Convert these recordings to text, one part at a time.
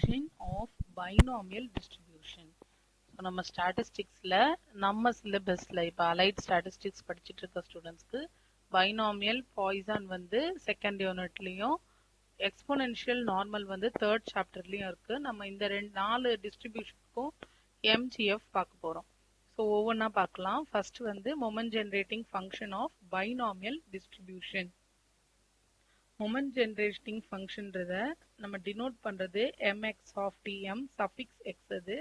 function of binomial distribution. So நம்ம ஸ்டாட்டிஸ்டிக்ஸ்ல நம்ம சிலபஸ்ல இப்போ அலைட் ஸ்டாட்டிஸ்டிக்ஸ் படிச்சுட்டு இருக்க ஸ்டூடெண்ட்ஸ்க்கு பைனாமியல் பாய்சான் வந்து செகண்ட் யூனிட்லயும் எக்ஸ்போனென்ஷியல் நார்மல் வந்து தேர்ட் சாப்டர்லயும் இருக்கு. நம்ம இந்த நாலு டிஸ்ட்ரிபியூஷனுக்கும் எம்ஜிஎஃப் பார்க்க போறோம். ஸோ ஒவ்வொன்றா பார்க்கலாம். ஃபர்ஸ்ட் வந்து moment generating function of binomial distribution. Moment generating ஃபங்க்ஷன்றத நம்ம டினோட் பண்றது mx of t, m suffix x அது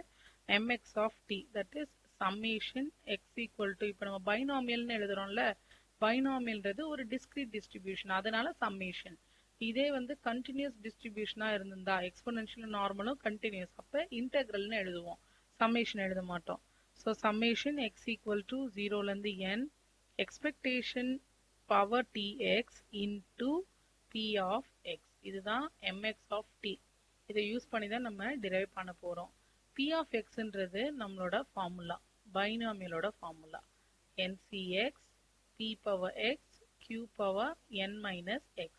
mx of t, that is summation x equal to, இப்போ நம்ம பைனாமியல்னு எழுதுறோம்ல, பைனாமியல்ன்றது ஒரு டிஸ்கிரீட் டிஸ்ட்ரிபியூஷன், அதனால சம்மேஷன். இதே வந்து கண்டினியூஸ் டிஸ்ட்ரிபியூஷனா இருந்திருந்தா எக்ஸ்போனென்ஷியல் நார்மலும் கண்டினியூஸ், அப்ப இன்டெக்ரல்னு எழுதுவோம், சம்மேஷன் எழுத மாட்டோம். So summation x equal to 0ல இருந்து n expectation power tx into p of x, இதுதான் mx of t. இதை யூஸ் பண்ணி தான் நம்ம டிரைவ் பண்ண போறோம். p of xன்றது நம்மளோட ஃபார்முலா, பைனாமியலோட formula, ncx p power x q power n minus x.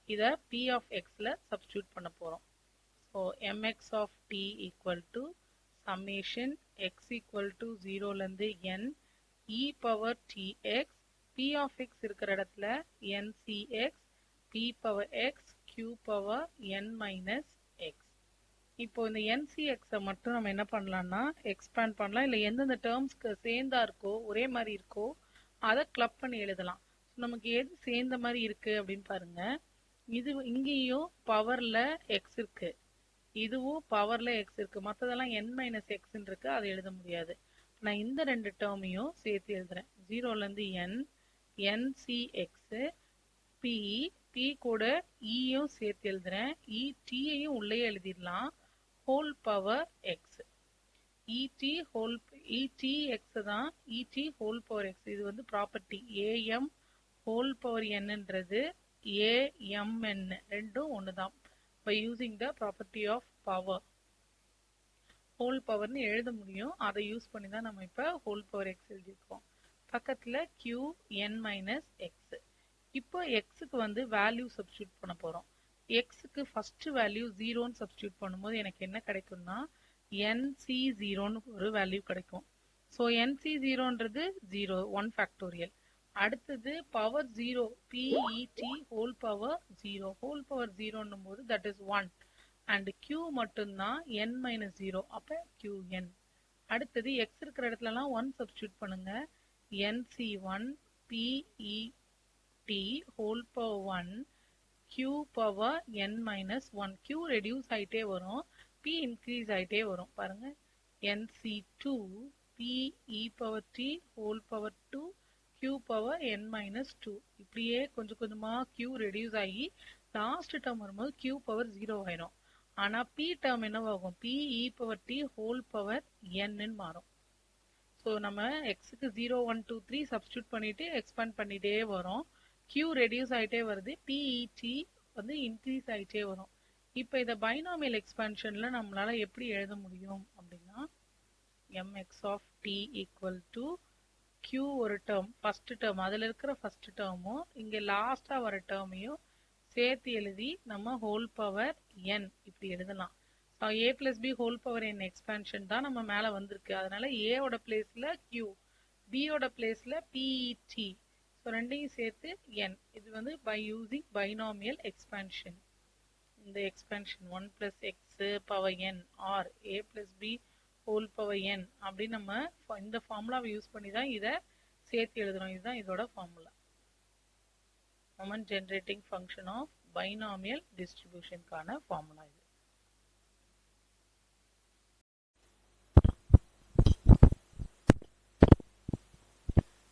இதை p of xல சப்ஸ்டியூட் பண்ண போறோம். So mx of t equal to summation x equal to 0ல இருந்து n e power tx, p of x இருக்கிற இடத்துல ncx p power x q power n minus x. இப்போ இந்த ncx மட்டும் நம்ம என்ன பண்ணலாம்னா எக்ஸ்பேண்ட் பண்ணலாம், இல்லை எந்தெந்த டேர்ம்ஸ்க்கு சேர்ந்தா இருக்கோ ஒரே மாதிரி இருக்கோ அதை கிளப் பண்ணி எழுதலாம். நமக்கு எது சேர்ந்த மாதிரி இருக்கு அப்படின்னு பாருங்க. இது இங்கேயும் பவர்ல எக்ஸ் இருக்கு, இதுவும் பவர்ல எக்ஸ் இருக்கு, மற்றதெல்லாம் n மைனஸ் எக்ஸ்ன்னு இருக்கு, அதை எழுத முடியாது. நான் இந்த ரெண்டு டேர்மையும் சேர்த்து எழுதுறேன். 0ல இருந்து n ncx p, p கூட ஈயும் சேர்த்து எழுதுறேன், ஈயும் உள்ளே எழுதிடலாம், ஹோல் பவர் எக்ஸ், etx தான் et ஹோல் பவர் எக்ஸ். இது வந்து ப்ராப்பர்ட்டி am ஹோல் பவர் nன்றது amn ரெண்டும் ஒண்ணுதான். by using the property of power, whole பவர்னு எழுத முடியும், அதை யூஸ் பண்ணி தான் நம்ம இப்ப ஹோல் பவர் எக்ஸ் எழுதியிருக்கோம். பக்கத்துல q n மைனஸ் எக்ஸ். இப்போ எக்ஸுக்கு வந்து வேல்யூ சப்ஸ்டியூட் பண்ண போறோம். எக்ஸுக்கு ஃபர்ஸ்ட் வேல்யூ 0ன்னு சப்ஸ்டியூட் பண்ணும்போது எனக்கு என்ன கிடைக்கும்னா nc0ன்னு ஒரு வேல்யூ கிடைக்கும். ஸோ nc0ன்றது 0, 1 ஃபேக்டோரியல். அடுத்தது power 0 pet whole power 0, whole power 0ன்னும் போது தட் இஸ் 1, அண்ட் q மட்டும்தான் n மைனஸ் 0, அப்ப qn. அடுத்தது x இருக்கிற இடத்துலலாம் 1 சப்ஸ்டியூட் பண்ணுங்க, nc1 pet whole power 1 q power n minus 1. q reduce ஆயிட்டே வரும், p இன்க்ரீஸ் ஆயிட்டே வரும். பாருங்க, nc2 p e power t whole power 2 q power n minus 2. இப்படியே கொஞ்சம் கொஞ்சமா q ரெடியூஸ் ஆகி லாஸ்ட் டேர்ம் வரும்போது q பவர் 0 ஆயிடும். ஆனா p டேர்ம் என்னவாகும், p e power t whole power n ன்னு மாறும். ஸோ நம்ம எக்ஸுக்கு 0 1 2 3 சப்ஸ்டியூட் பண்ணிட்டு எக்ஸ்பேண்ட் பண்ணிட்டே வரோம், q ரெடியூஸ் ஆயிட்டே வருது, pet வந்து இன்க்ரீஸ் ஆயிட்டே வரும். இப்போ இதை பைனாமியல் எக்ஸ்பான்ஷன்ல நம்மளால எப்படி எழுத முடியும் அப்படின்னா mx of t equal to q ஒரு டேர்ம், ஃபர்ஸ்ட் டேர்ம், அதுல இருக்கிற ஃபர்ஸ்ட் டேர்மும் இங்க லாஸ்டா வர டேர்மையும் சேர்த்து எழுதி நம்ம ஹோல் பவர் n இப்படி எழுதலாம். a plus b whole power n expansion தான் நம்ம மேல வந்திருக்கு, அதனால a ஓட பிளேஸ்ல q, b ஓட பிளேஸ்ல pet, ஸோ ரெண்டையும் சேர்த்து n. இது வந்து பை யூசிங் பைனாமியல் எக்ஸ்பான்ஷன். இந்த expansion 1 plus x power n or a plus b whole power n அப்படி நம்ம இந்த ஃபார்முலாவை யூஸ் பண்ணி தான் இதை சேர்த்து எழுதுறோம். இதுதான் இதோட formula, moment generating function of binomial டிஸ்ட்ரிபியூஷனுக்கான ஃபார்முலா இது.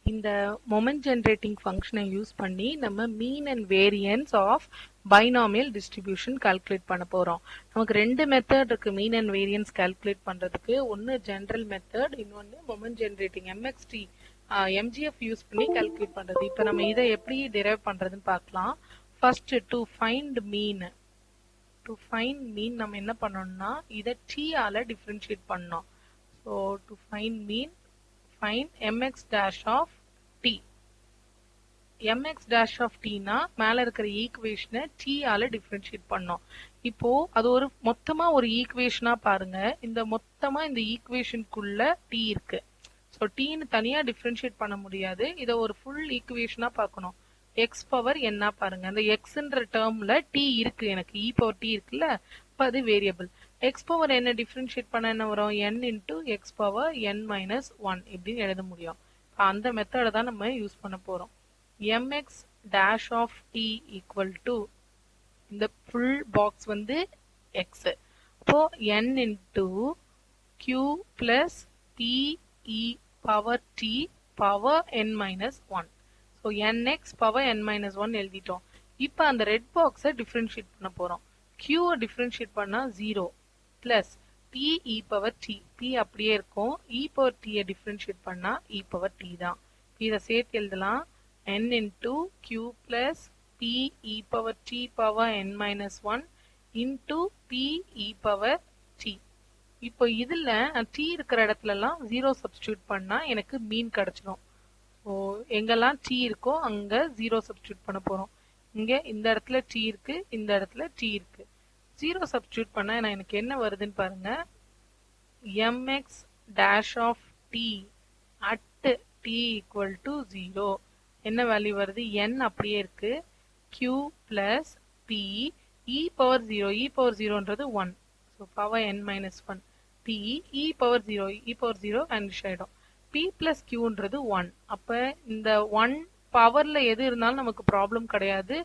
இந்த மொமெண்ட் ஜென்ரேட்டிங் ஃபங்க்ஷனை யூஸ் பண்ணி நம்ம mean and variance of binomial distribution calculate பண்ண போறோம். நமக்கு ரெண்டு மெத்தட் இருக்கு மீன் அண்ட் வேரியன்ஸ் கால்குலேட் பண்றதுக்கு. ஒன்னு ஜெனரல் மெத்தட், இன்னொன்னு moment generating mxt MGF use பண்ணி கால்குலேட் பண்றது. இப்போ நம்ம இதை எப்படி டிரைவ் பண்றதுன்னு பார்க்கலாம். ஃபர்ஸ்ட் டு ஃபைண்ட் மீன், நம்ம என்ன பண்ணோம்னா இதை t ஆல டிஃபரன்ஷியேட் பண்ணோம். So to find mean, find mx dash of t. mx dash of t னா மேல இருக்கிற ஈக்குவேஷனை t ஆல டிஃபரன்ஷியேட் பண்ணோம். இப்போ அது ஒரு மொத்தமா ஒரு ஈக்குவேஷனா பாருங்க. இந்த மொத்தமா இந்த ஈக்குவேஷனுக்குள்ள டி இருக்கு. ஸோ டீன்னு தனியா டிஃபரன்ஷியேட் பண்ண முடியாது. இதை ஒரு ஃபுல் ஈக்குவேஷனா பார்க்கணும். எக்ஸ் பவர் என்ன பாருங்க. அந்த எக்ஸ்ன்ற டேர்ம்ல டி இருக்கு, எனக்கு இ பவர் டி இருக்குல்ல, இப்போ அது வேரியபிள். எக்ஸ் பவர் என்ன டிஃபரன்ஷியேட் பண்ண என்ன வரும், n into X power n minus one இப்படின்னு எழுத முடியும். அந்த மெத்தடை தான் நம்ம யூஸ் பண்ண போறோம். mx dash of t equal to இந்த ஃபுல் பாக்ஸ் வந்து x. அப்போ n into q plus p e power t power n minus one. So nx power n minus one எழுதிட்டோம். இப்போ அந்த ரெட் பாக்ஸை டிஃபரன்ஷியேட் பண்ண போறோம். q டிஃபரன்ஷியேட் பண்ணா 0 plus p e power t, p அப்படியே இருக்கும், e பவர் t டிஃபரன்ஷியேட் பண்ணா e பவர் t தான். இதை சேர்த்து எழுதலாம். n into q plus p e power t power n minus 1 into p e power t. இப்போ இதுல t இருக்கிற இடத்துலலாம் 0 சப்ஸ்டியூட் பண்ணா எனக்கு மீன் கிடைச்சிடும். ஸோ எங்கெல்லாம் t இருக்கோ அங்க 0 சப்ஸ்டியூட் பண்ண போறோம். இங்க இந்த இடத்துல t இருக்கு, இந்த இடத்துல t இருக்கு. 0 சப்ஸ்டியூட் பண்ணா எனக்கு என்ன வருதுன்னு பாருங்க. mx dash of t at t equal to 0. என்ன வேல்யூ வருது, n அப்படியே இருக்கு, q plus p e power 0, e power 0ன்றது 1, so power n minus 1, p e power 0, e power 0 vanish ஆயிடும், p plus qன்றது 1. அப்ப இந்த 1 பவர்ல எது இருந்தாலும் நமக்கு ப்ராப்ளம் கிடையாது.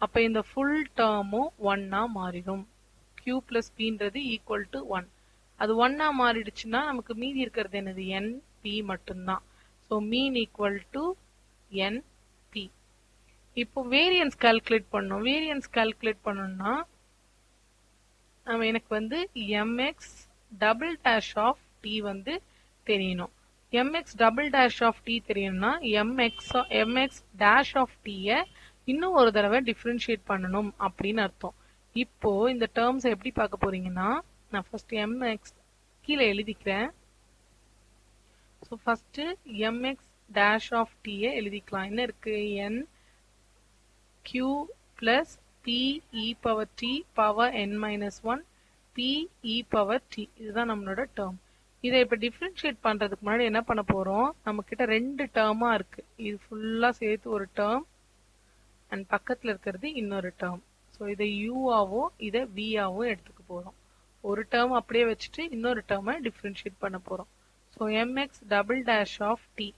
அப்ப இந்த ஃபுல் டேர்மும் 1ஆ மாறிடும். q plus pன்றது ஈக்குவல் டு 1. அது 1ஆ மாறிடுச்சுன்னா நமக்கு மீதி இருக்கிறது என்னது, n p மட்டும்தான். So mean equal to NP. இப்போ வேரியன்ஸ் கால்குலேட் பண்ணோம். வேரியன்ஸ் கால்குலேட் பண்ணோம்னா எனக்கு வந்து mx double dash of t வந்து தெரியணும். mx double dash of t தெரியணும்னா mx டேஷ் ஆஃப் t இன்னும் ஒரு தடவை டிஃபரன்ஷியேட் பண்ணணும் அப்படின்னு அர்த்தம். இப்போ இந்த டேர்ம்ஸ் எப்படி பார்க்க போறீங்கன்னா, நான் ஃபர்ஸ்ட் mx கீழே எழுதிக்கிறேன். So first mx dash of t எழுதிக்கலாம். என்ன இருக்கு, n q plus p e power t power n minus 1 p e power t, இதுதான் நம்மளோட டேர்ம். இதை இப்ப டிஃபரன்ஷியேட் பண்றதுக்கு முன்னாடி என்ன பண்ண போறோம், நம்ம கிட்ட ரெண்டு டேர்மா இருக்கு. இது ஃபுல்லா சேர்த்து ஒரு டேர்ம் அண்ட் பக்கத்துல இருக்கிறது இன்னொரு டேர்ம். ஸோ இதை u ஆவும் இதை v ஆவும் எடுத்துக்க போறோம். ஒரு டேர்ம் அப்படியே வச்சுட்டு இன்னொரு டேர்மை டிஃபரன்ஷியேட் பண்ண போறோம். So mx double dash of t,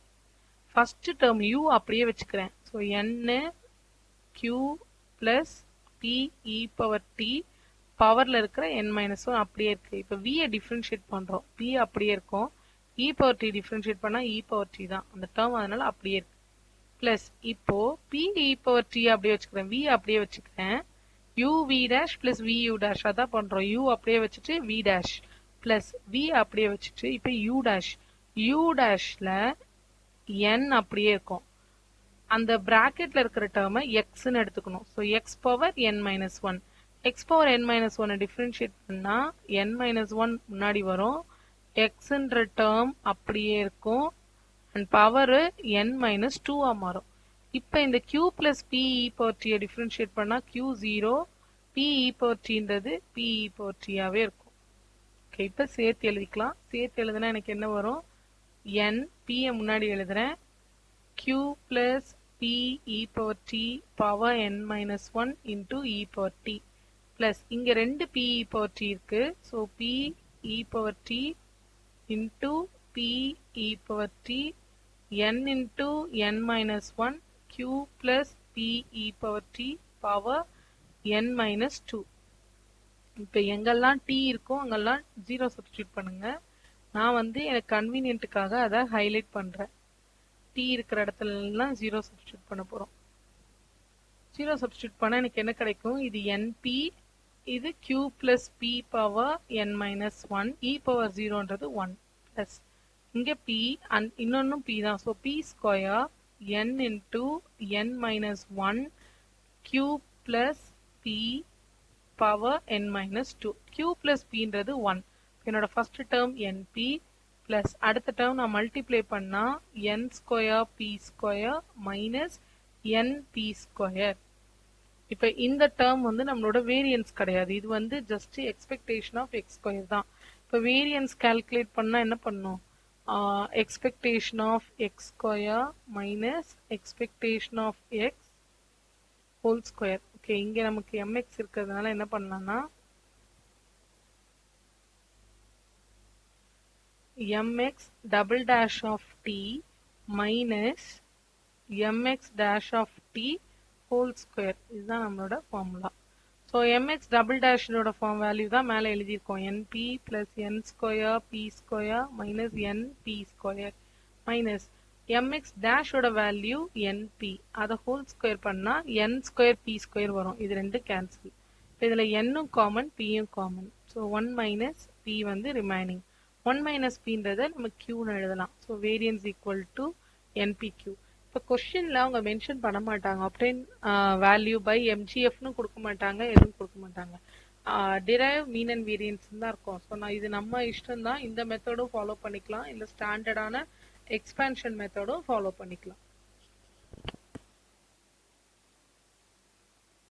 first term u அப்படியே வச்சுக்கிறேன். ஸோ n q plus p e power t பவர்ல இருக்கிற n மைனஸ் 1 அப்படியே இருக்கு. இப்போ v டிஃபரன்ஷியேட் பண்றோம், p அப்படியே இருக்கும், e பவர் t டிஃபரன்ஷியேட் பண்ணா e பவர் t தான் அந்த டேர்ம், அதனால அப்படியே இருக்கு. பிளஸ் இப்போ p e பவர் t அப்படியே வச்சுக்கிறேன், v அப்படியே வச்சுக்கிறேன், u v dash plus v u dash அதான் பண்றோம். u அப்படியே வச்சுட்டு v dash பிளஸ் v அப்படியே வச்சுட்டு இப்போ u dash, u dashல n அப்படியே இருக்கும். அந்த பிராக்கெட்ல இருக்கிற டேர்மை எக்ஸ்ன்னு எடுத்துக்கணும். So x power n minus 1, x power n minus 1 differentiate பண்ணா n மைனஸ் 1 முன்னாடி வரும், எக்ஸ்ன்ற டேர்ம் அப்படியே இருக்கும் அண்ட் பவர் n மைனஸ் 2ஆ மாறும். இப்போ இந்த q plus p e power t differentiate பண்ணா q 0, p e பவர் tன்றது p e பவர் t-ஆவே இருக்கும். ஓகே, இப்போ சேர்த்து எழுதிக்கலாம். சேர்த்து எழுதுனா எனக்கு என்ன வரும், n p முன்னாடி எழுதுறேன், q plus p e power t power n minus 1 into e power t plus இங்க ரெண்டு p e பவர் t இருக்கு. So p e power t into p e power t n into n minus 1 q plus p e power t power n minus 2. இப்போ எங்கெல்லாம் t இருக்கோ அங்கெல்லாம் 0 substitute பண்ணுங்க. நான் வந்து எனக்கு கன்வீனியன்ட்டுக்காக அதை ஹைலைட் பண்றேன். t இருக்கிற இடத்துல எல்லாம் 0 சப்ஸ்டியூட் பண்ண போறோம். 0 சப்ஸ்டியூட் பண்ணா எனக்கு என்ன கிடைக்கும், இது np, இது q plus p power n minus 1, e power 0ன்றது 1 பிளஸ் இங்க p அண்ட் இன்னொன்னும் p தான். So p square n into n minus 1 q plus p power n minus 2, q plus pன்றது 1. என்னோட ஃபர்ஸ்ட் டேர்ம் np பிளஸ் அடுத்த term நான் multiply பண்ணா n square p square minus np square. இப்போ இந்த டேர்ம் வந்து நம்மளோட வேரியன்ஸ் கிடையாது, இது வந்து just expectation of x square தான். இப்போ வேரியன்ஸ் கால்குலேட் பண்ணால் என்ன பண்ணும், expectation of x square minus expectation of x whole square. Okay, இங்கே நமக்கு எம்எக்ஸ் இருக்கிறதுனால என்ன பண்ணலாம்னா mx double dash of t minus mx dash of t whole square இதுதான் நம்மளோட ஃபார்முலா. ஸோ mx double dash ஓட ஃபார்ம் வேல்யூ தான் மேலே எழுதியிருக்கோம், np plus n square p square minus np square minus mx dash ஓட வேல்யூ np, அதை ஹோல் ஸ்கொயர் பண்ணால் n ஸ்கொயர் p ஸ்கொயர் வரும், இது ரெண்டு கேன்சல். இப்போ இதில் n-ம் காமன் p-யும் காமன், ஸோ 1 மைனஸ் p வந்து ரிமைனிங். 1 மைனஸ் பின்றதை நம்ம கியூன்னு எழுதலாம். ஸோ வேரியன்ஸ் ஈக்குவல் டு என்பிq. இப்போ கொஸ்டினில் அவங்க மென்ஷன் பண்ண மாட்டாங்க அப்டெயின் வேல்யூ பை எம்ஜிஎஃப்னு கொடுக்க மாட்டாங்க, எதுவும் கொடுக்க மாட்டாங்க, டிரைவ் மீன் அண்ட் வேரியன்ஸ் தான் இருக்கும். ஸோ நான் இது நம்ம இஷ்டம் தான், இந்த மெத்தடும் ஃபாலோ பண்ணிக்கலாம், இல்லை ஸ்டாண்டர்டான எக்ஸ்பேன்ஷன் மெத்தடும் ஃபாலோ பண்ணிக்கலாம்.